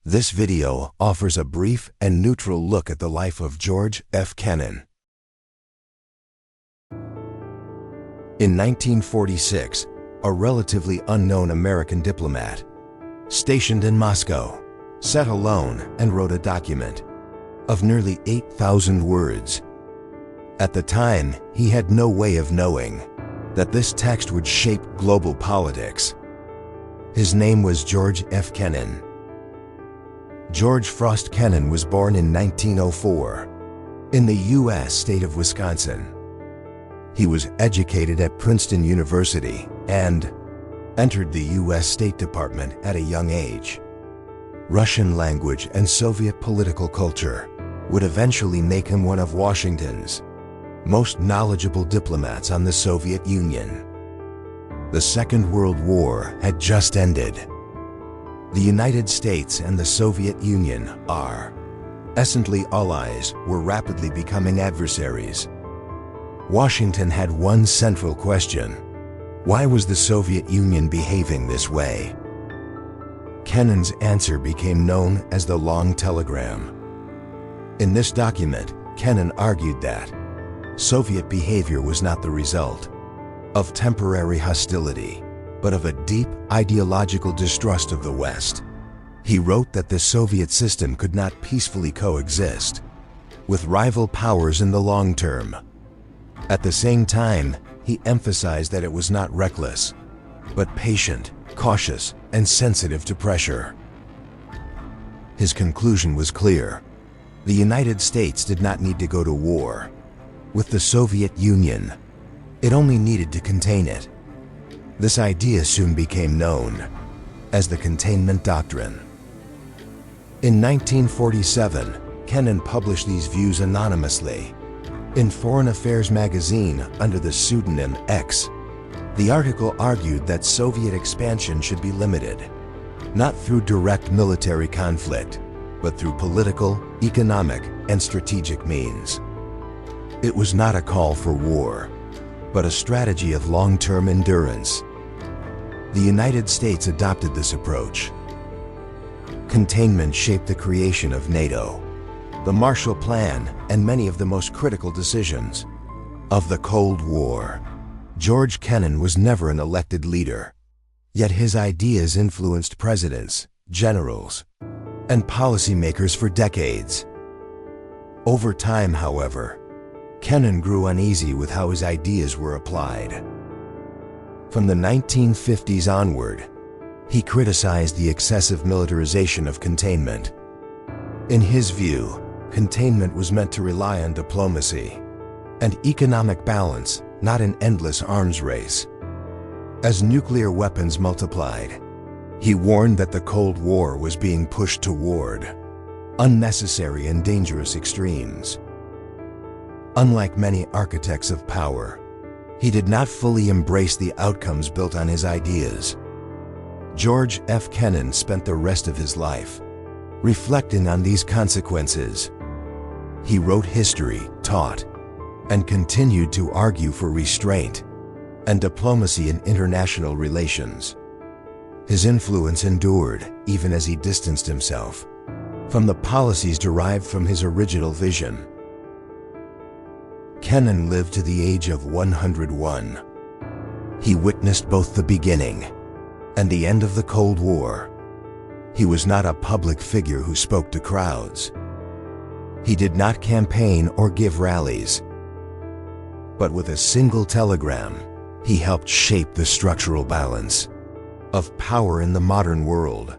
This video offers a brief and neutral look at the life of George F. Kennan. In 1946, a relatively unknown American diplomat, stationed in Moscow, sat alone and wrote a document of nearly 8,000 words. At the time, he had no way of knowing that this text would shape global politics. His name was George F. Kennan. George Frost Kennan was born in 1904 in the U.S. state of Wisconsin. He was educated at Princeton University and entered the U.S. State Department at a young age. Russian language and Soviet political culture would eventually make him one of Washington's most knowledgeable diplomats on the Soviet Union. The Second World War had just ended. The United States and the Soviet Union, our essentially allies, were rapidly becoming adversaries. Washington had one central question: why was the Soviet Union behaving this way? Kennan's answer became known as the Long Telegram. In this document, Kennan argued that Soviet behavior was not the result of temporary hostility, but of a deep ideological distrust of the West. He wrote that the Soviet system could not peacefully coexist with rival powers in the long term. At the same time, he emphasized that it was not reckless, but patient, cautious, and sensitive to pressure. His conclusion was clear. The United States did not need to go to war with the Soviet Union. It only needed to contain it. This idea soon became known as the containment doctrine. In 1947, Kennan published these views anonymously in Foreign Affairs magazine under the pseudonym X. The article argued that Soviet expansion should be limited, not through direct military conflict, but through political, economic, and strategic means. It was not a call for war, but a strategy of long-term endurance. The United States adopted this approach. Containment shaped the creation of NATO, the Marshall Plan, and many of the most critical decisions of the Cold War. George Kennan was never an elected leader, yet his ideas influenced presidents, generals, and policymakers for decades. Over time, however, Kennan grew uneasy with how his ideas were applied. From the 1950s onward, he criticized the excessive militarization of containment. In his view, containment was meant to rely on diplomacy and economic balance, not an endless arms race. As nuclear weapons multiplied, he warned that the Cold War was being pushed toward unnecessary and dangerous extremes. Unlike many architects of power, he did not fully embrace the outcomes built on his ideas. George F. Kennan spent the rest of his life reflecting on these consequences. He wrote history, taught, and continued to argue for restraint and diplomacy in international relations. His influence endured even as he distanced himself from the policies derived from his original vision. Kennan lived to the age of 101. He witnessed both the beginning and the end of the Cold War. He was not a public figure who spoke to crowds. He did not campaign or give rallies. But with a single telegram, he helped shape the structural balance of power in the modern world.